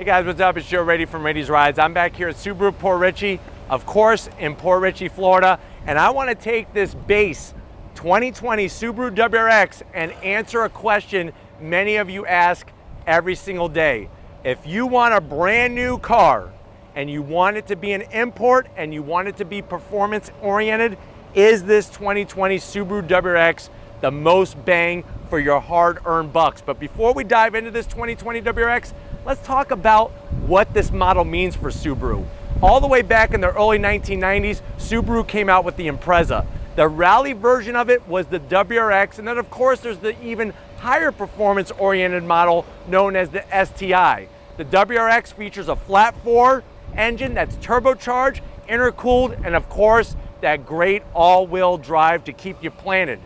guys, what's up? It's Joe Ready from Ready's Rides. I'm back here at Subaru Port Richey, of course, in Port Richey, Florida. And I want to take this base 2020 Subaru WRX and answer a question many of you ask every single day. If you want a brand new car and you want it to be an import and you want it to be performance oriented, is this 2020 Subaru WRX the most bang for your hard-earned bucks? But before we dive into this 2020 WRX, let's talk about what this model means for Subaru. All the way back in the early 1990s, Subaru came out with the Impreza. The rally version of it was the WRX, and then of course there's the even higher performance-oriented model known as the STI. The WRX features a flat 4 engine that's turbocharged, intercooled, and of course that great all-wheel drive to keep you planted.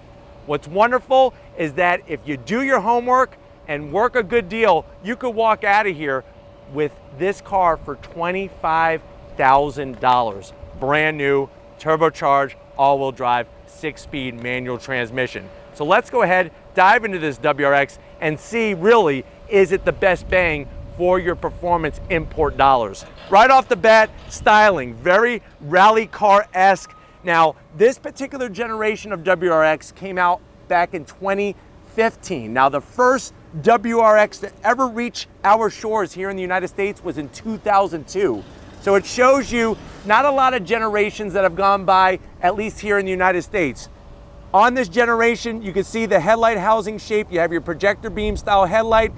What's wonderful is that if you do your homework and work a good deal, you could walk out of here with this car for $25,000. Brand new, turbocharged, all-wheel drive, 6-speed manual transmission. So let's go ahead, dive into this WRX and see really, is it the best bang for your performance import dollars? Right off the bat, styling, very rally car-esque. Now, this particular generation of WRX came out back in 2015. Now, the first WRX to ever reach our shores here in the United States was in 2002. So it shows you not a lot of generations that have gone by, at least here in the United States. On this generation, you can see the headlight housing shape. You have your projector beam style headlight.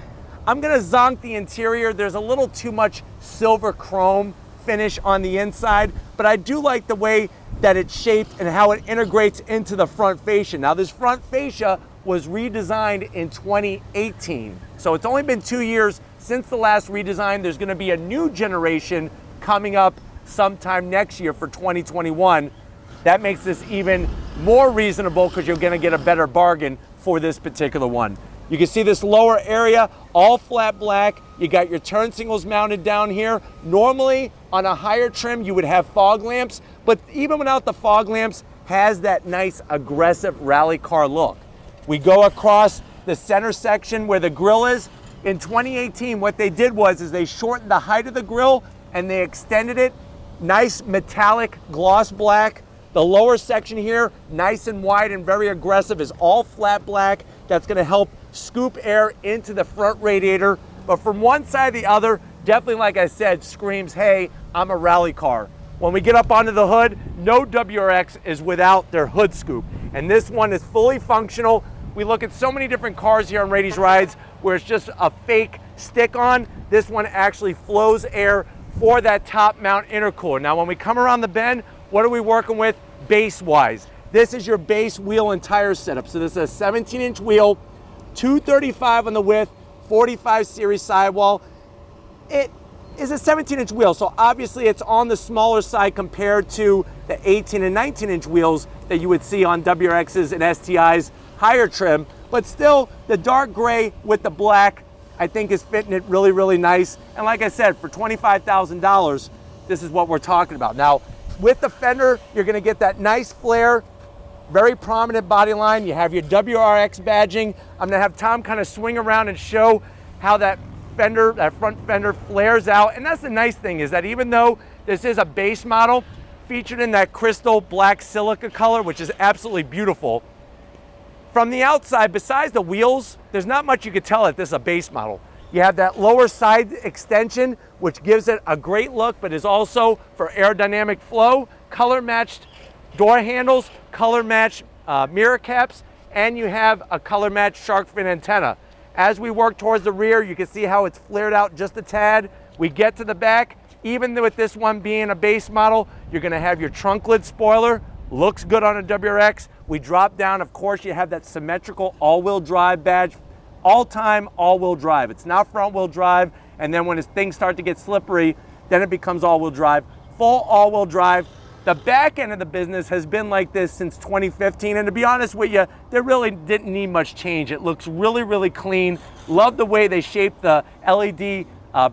I'm gonna zonk the interior. There's a little too much silver chrome finish on the inside, but I do like the way that it's shaped and how it integrates into the front fascia. Now, this front fascia was redesigned in 2018. So it's only been 2 years since the last redesign. There's gonna be a new generation coming up sometime next year for 2021. That makes this even more reasonable because you're gonna get a better bargain for this particular one. You can see this lower area, all flat black. You got your turn signals mounted down here. Normally on a higher trim, you would have fog lamps, but even without the fog lamps, has that nice aggressive rally car look. We go across the center section where the grille is. In 2018, what they did was they shortened the height of the grille and they extended it. Nice metallic gloss black. The lower section here, nice and wide and very aggressive, is all flat black. That's gonna help scoop air into the front radiator. But from one side to the other, definitely, like I said, screams, hey, I'm a rally car. When we get up onto the hood, no WRX is without their hood scoop. And this one is fully functional. We look at so many different cars here on Rady's Rides where it's just a fake stick-on. This one actually flows air for that top mount intercooler. Now, when we come around the bend, what are we working with base-wise? This is your base wheel and tire setup. So this is a 17-inch wheel, 235 on the width, 45 series sidewall. It is a 17-inch wheel, so obviously it's on the smaller side compared to the 18 and 19-inch wheels that you would see on WRX's and STI's higher trim. But still, the dark gray with the black, I think, is fitting it really, really nice. And like I said, for $25,000, this is what we're talking about. Now, with the fender, you're gonna get that nice flare, very prominent body line. You have your WRX badging. I'm gonna have Tom kind of swing around and show how that fender, that front fender flares out. And that's the nice thing, is that even though this is a base model featured in that crystal black silica color, which is absolutely beautiful, from the outside, besides the wheels, there's not much you could tell that this is a base model. You have that lower side extension, which gives it a great look, but is also for aerodynamic flow, color matched door handles, color matched mirror caps, and you have a color matched shark fin antenna. As we work towards the rear, you can see how it's flared out just a tad. We get to the back, even with this one being a base model, you're gonna have your trunk lid spoiler, looks good on a WRX. We drop down, of course, you have that symmetrical all-wheel drive badge, all-time all-wheel drive. It's not front-wheel drive, and then when things start to get slippery, then it becomes all-wheel drive. Full all-wheel drive. The back end of the business has been like this since 2015, and to be honest with you, there really didn't need much change. It looks really, really clean. Love the way they shaped the LED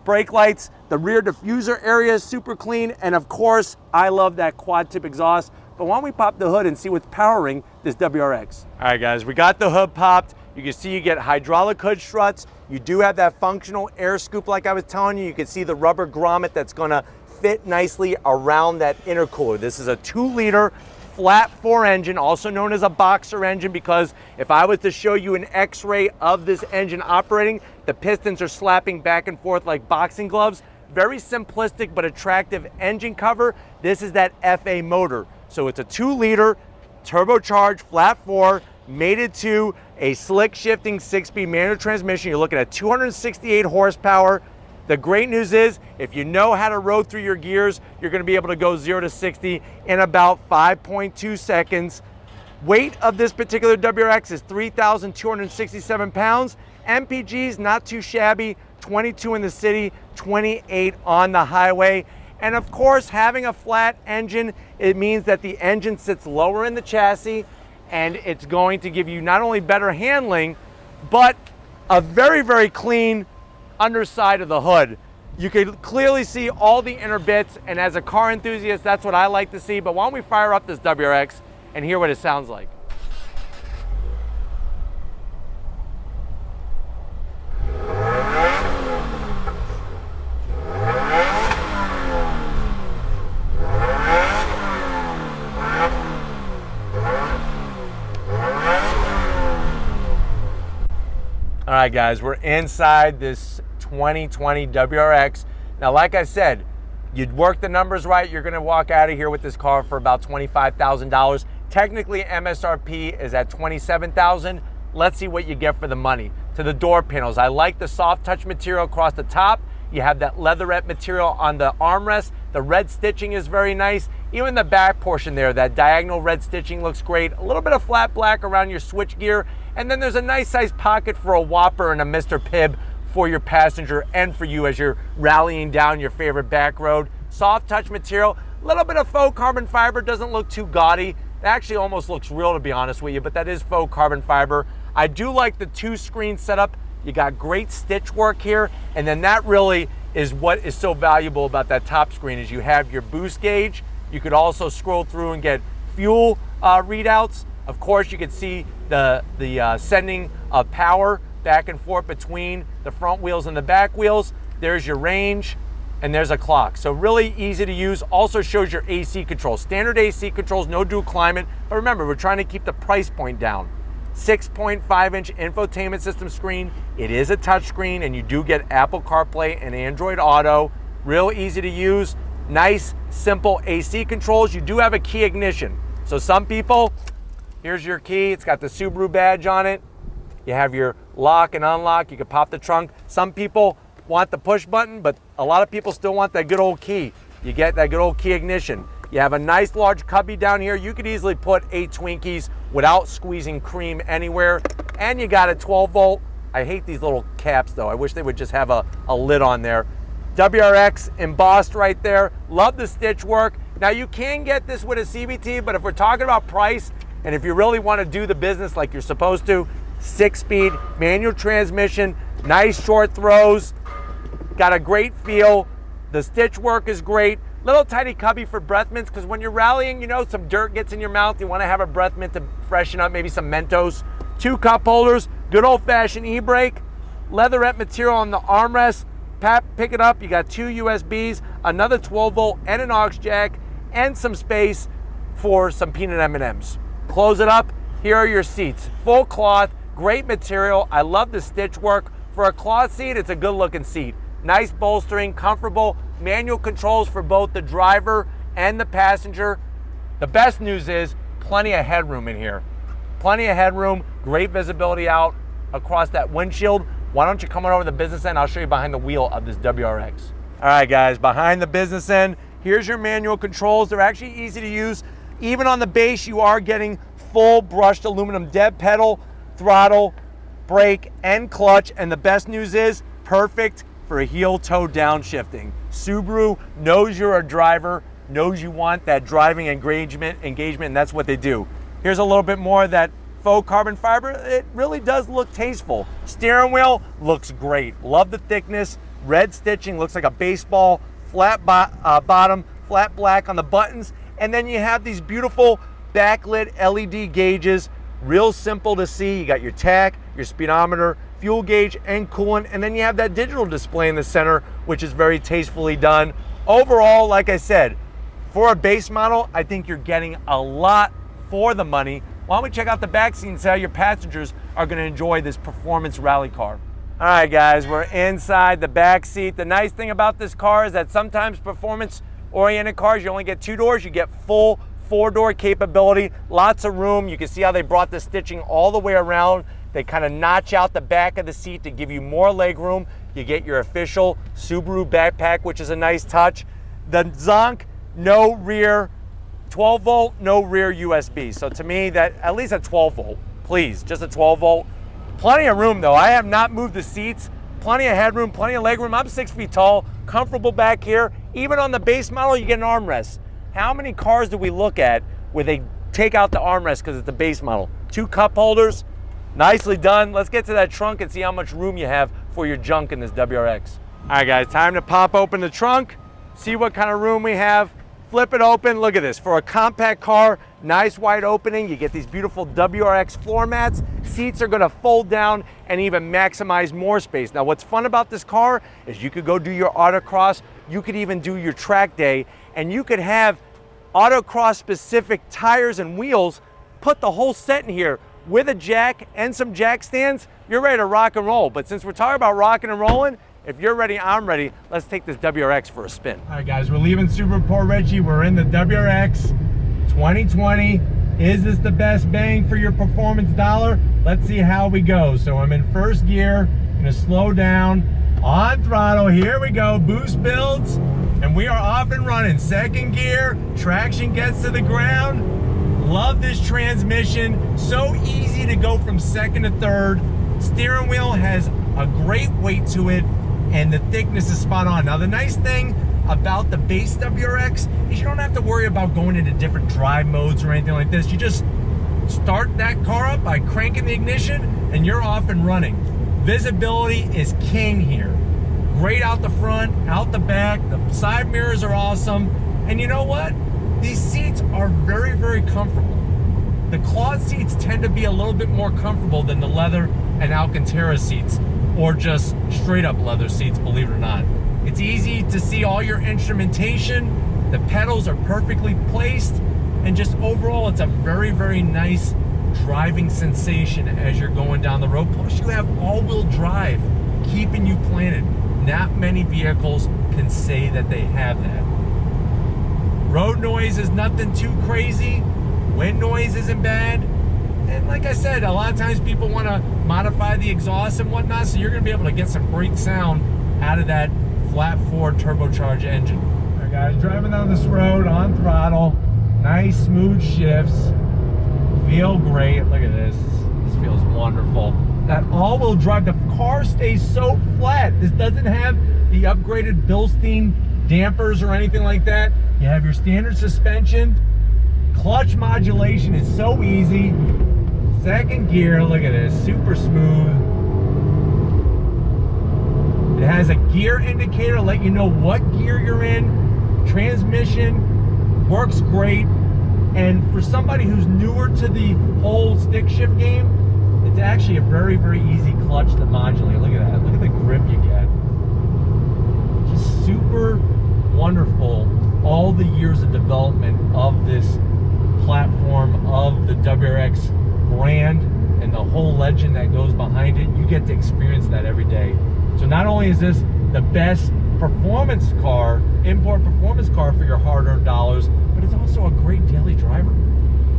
brake lights. The rear diffuser area is super clean, and of course, I love that quad tip exhaust. but why don't we pop the hood and see what's powering this WRX. All right guys, we got the hood popped. You can see you get hydraulic hood struts. You do have that functional air scoop like I was telling you. You can see the rubber grommet that's gonna fit nicely around that intercooler. This is a 2-liter flat 4 engine, also known as a boxer engine, because if I was to show you an x-ray of this engine operating, the pistons are slapping back and forth like boxing gloves. Very simplistic but attractive engine cover. This is that FA motor. So it's a 2-liter turbocharged flat 4, mated to a slick shifting 6-speed manual transmission. You're looking at 268 horsepower. The great news is, if you know how to road through your gears, you're gonna be able to go 0 to 60 in about 5.2 seconds. Weight of this particular WRX is 3,267 pounds. MPG's not too shabby, 22 in the city, 28 on the highway. And of course, having a flat engine, it means that the engine sits lower in the chassis, and it's going to give you not only better handling, but a very, very clean underside of the hood. You can clearly see all the inner bits, and as a car enthusiast, that's what I like to see. But why don't we fire up this WRX and hear what it sounds like. All right guys, we're inside this 2020 WRX. Now, like I said, you'd work the numbers right, you're gonna walk out of here with this car for about $25,000. Technically, MSRP is at $27,000. Let's see what you get for the money. To the door panels, I like the soft touch material across the top. You have that leatherette material on the armrest. The red stitching is very nice. Even the back portion there, that diagonal red stitching looks great. A little bit of flat black around your switch gear. And then there's a nice sized pocket for a Whopper and a Mr. Pibb for your passenger and for you as you're rallying down your favorite back road. Soft touch material, a little bit of faux carbon fiber, doesn't look too gaudy. It actually almost looks real, to be honest with you, but that is faux carbon fiber. I do like the 2-screen setup. You got great stitch work here, and then that really is what is so valuable about that top screen is you have your boost gauge. You could also scroll through and get fuel readouts. Of course, you can see the sending of power back and forth between the front wheels and the back wheels. There's your range, and there's a clock. So really easy to use. Also shows your AC controls. Standard AC controls, no dual climate. But remember, we're trying to keep the price point down. 6.5-inch infotainment system screen. It is a touchscreen, and you do get Apple CarPlay and Android Auto. Real easy to use. Nice, simple AC controls. You do have a key ignition. So some people, here's your key. It's got the Subaru badge on it. You have your lock and unlock. You can pop the trunk. Some people want the push button, but a lot of people still want that good old key. You get that good old key ignition. You have a nice large cubby down here. You could easily put 8 Twinkies without squeezing cream anywhere. And you got a 12-volt. I hate these little caps though. I wish they would just have a lid on there. WRX embossed right there. Love the stitch work. Now you can get this with a CVT, but if we're talking about price, and if you really want to do the business like you're supposed to, 6-speed manual transmission, nice short throws, got a great feel. The stitch work is great. Little tiny cubby for breath mints, because when you're rallying, you know, some dirt gets in your mouth. You want to have a breath mint to freshen up, maybe some Mentos. 2 cup holders, good old-fashioned e-brake, leatherette material on the armrest. Pick it up, you got 2 USBs, another 12-volt and an aux jack, and some space for some peanut M&Ms. Close it up, here are your seats. Full cloth, great material. I love the stitch work. For a cloth seat, it's a good looking seat. Nice bolstering, comfortable, manual controls for both the driver and the passenger. The best news is plenty of headroom in here. Plenty of headroom, great visibility out across that windshield. Why don't you come on over to the business end? I'll show you behind the wheel of this WRX. All right guys, behind the business end, here's your manual controls. They're actually easy to use. Even on the base, you are getting full brushed aluminum dead pedal, throttle, brake, and clutch. And the best news is perfect for a heel-toe downshifting. Subaru knows you're a driver, knows you want that driving engagement, and that's what they do. Here's a little bit more of that faux carbon fiber. It really does look tasteful. Steering wheel looks great. Love the thickness. Red stitching, looks like a baseball. Flat bottom, flat black on the buttons. And then you have these beautiful backlit LED gauges, real simple to see. You got your tach, your speedometer, fuel gauge, and coolant. And then you have that digital display in the center, which is very tastefully done. Overall, like I said, for a base model, I think you're getting a lot for the money. Why don't we check out the back seat and see how your passengers are going to enjoy this performance rally car. All right, guys, we're inside the back seat. The nice thing about this car is that sometimes performance-oriented cars, you only get 2 doors. You get full 4-door capability, lots of room. You can see how they brought the stitching all the way around. They kind of notch out the back of the seat to give you more leg room. You get your official Subaru backpack, which is a nice touch. The Zonk, no rear 12 volt, no rear USB. So to me, that at least a 12 volt, please, just a 12 volt. Plenty of room though. I have not moved the seats. Plenty of headroom, plenty of leg room. I'm 6 feet tall, comfortable back here. Even on the base model, you get an armrest. How many cars do we look at where they take out the armrest because it's the base model? 2 cup holders, nicely done. Let's get to that trunk and see how much room you have for your junk in this WRX. All right guys, time to pop open the trunk, see what kind of room we have. Flip it open, look at this. For a compact car, nice wide opening. You get these beautiful WRX floor mats. Seats are gonna fold down and even maximize more space. Now what's fun about this car is you could go do your autocross, you could even do your track day, and you could have autocross specific tires and wheels, put the whole set in here with a jack and some jack stands, you're ready to rock and roll. But since we're talking about rocking and rolling, if you're ready, I'm ready. Let's take this WRX for a spin. All right, guys, we're leaving Subaru Port Richey. We're in the WRX 2020. Is this the best bang for your performance dollar? Let's see how we go. So I'm in first gear, gonna slow down, on throttle, here we go, boost builds, and we are off and running. Second gear, traction gets to the ground. Love this transmission, so easy to go from second to third. Steering wheel has a great weight to it, and the thickness is spot on. Now the nice thing about the base WRX is you don't have to worry about going into different drive modes or anything like this. You just start that car up by cranking the ignition and you're off and running. Visibility is king here. Great out the front, out the back, the side mirrors are awesome. And you know what? These seats are very, very comfortable. The cloth seats tend to be a little bit more comfortable than the leather and Alcantara seats, or just straight up leather seats, believe it or not. It's easy to see all your instrumentation. The pedals are perfectly placed, and just overall, it's a very, very nice driving sensation as you're going down the road. Plus, you have all-wheel drive keeping you planted. Not many vehicles can say that they have that. Road noise is nothing too crazy. Wind noise isn't bad. And like I said, a lot of times people want to modify the exhaust and whatnot, so you're going to be able to get some great sound out of that flat 4 turbocharged engine. All right, guys, driving down this road on throttle, nice smooth shifts, feel great. Look at this. This feels wonderful. That all-wheel drive, the car stays so flat. This doesn't have the upgraded Bilstein dampers or anything like that. You have your standard suspension. Clutch modulation is so easy. Second gear, look at this, super smooth. It has a gear indicator to let you know what gear you're in. Transmission works great. And for somebody who's newer to the whole stick shift game, it's actually a very, very easy clutch to modulate. Look at that, look at the grip you get. Just super wonderful. All the years of development of this platform, of the WRX brand, and the whole legend that goes behind it, you get to experience that every day. So not only is this the best performance car, import performance car for your hard-earned dollars, but it's also a great daily driver.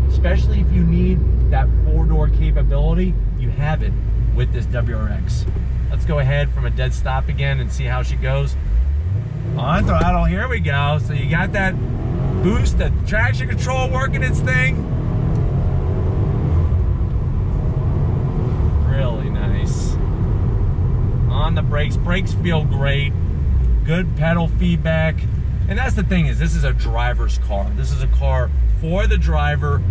Especially if you need that 4-door capability, you have it with this WRX. Let's go ahead from a dead stop again and see how she goes. On throttle, here we go. So you got that boost, the traction control working its thing. Really nice. On the brakes feel great. Good pedal feedback. And that's the thing, is this is a driver's car. This is a car for the driver,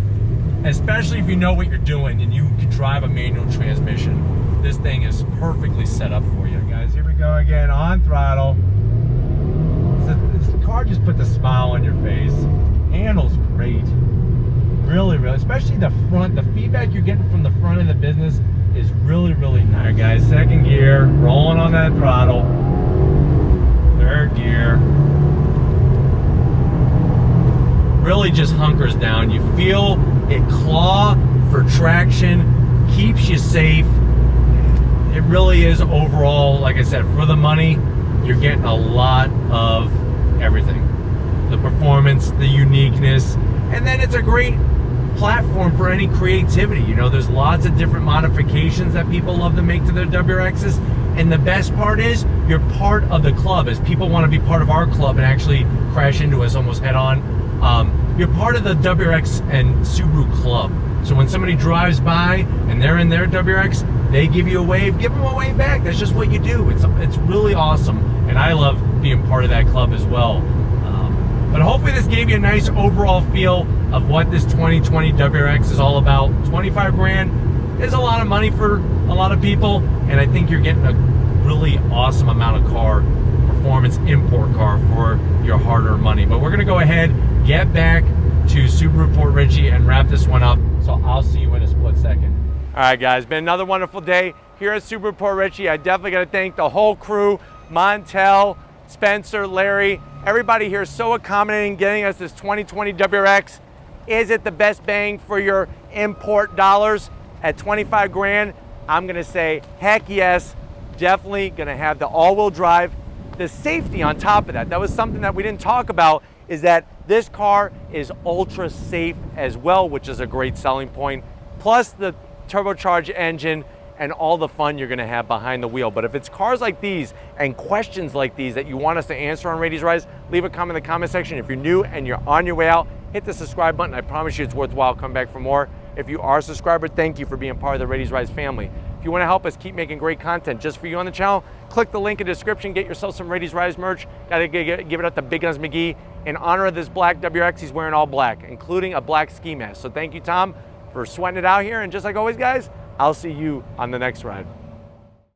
especially if you know what you're doing and you can drive a manual transmission. This thing is perfectly set up for you. Guys, here we go again, on throttle. This car just puts a smile on your face. Handles great. Really, especially the front. The feedback you're getting from the front of the business is really, really nice. All right, guys, second gear, rolling on that throttle. Third gear. Really just hunkers down. You feel it claw for traction, keeps you safe. It really is overall, like I said, for the money, you're getting a lot of everything. The performance, the uniqueness, and then it's a great platform for any creativity. You know, there's lots of different modifications that people love to make to their WRXs, and the best part is you're part of the club. As people want to be part of our club and actually crash into us almost head on, you're part of the WRX and Subaru club. So when somebody drives by and they're in their WRX, they give you a wave, give them a wave back. That's just what you do. It's really awesome, and I love being part of that club as well. But hopefully this gave you a nice overall feel of what this 2020 WRX is all about. 25 grand is a lot of money for a lot of people, and I think you're getting a really awesome amount of car, performance import car for your hard-earned money. But we're gonna go ahead, get back to Subaru Port Richey and wrap this one up. So I'll see you in a split second. All right, guys, been another wonderful day here at Subaru Port Richey. I definitely gotta thank the whole crew, Montel, Spencer, Larry, everybody here is so accommodating, getting us this 2020 WRX. Is it the best bang for your import dollars at 25 grand? I'm gonna say heck yes. Definitely gonna have the all-wheel drive. The safety on top of that, that was something that we didn't talk about, is that this car is ultra safe as well, which is a great selling point. Plus the turbocharged engine and all the fun you're gonna have behind the wheel. But if it's cars like these and questions like these that you want us to answer on Rady's Rise, leave a comment in the comment section. If you're new and you're on your way out, hit the subscribe button. I promise you it's worthwhile. Come back for more. If you are a subscriber, thank you for being part of the Rady's Rise family. If you wanna help us keep making great content just for you on the channel, click the link in the description, get yourself some Rady's Rise merch. Gotta give it up to Big Guns McGee. In honor of this black WRX, he's wearing all black, including a black ski mask. So thank you, Tom, for sweating it out here. And just like always, guys, I'll see you on the next ride.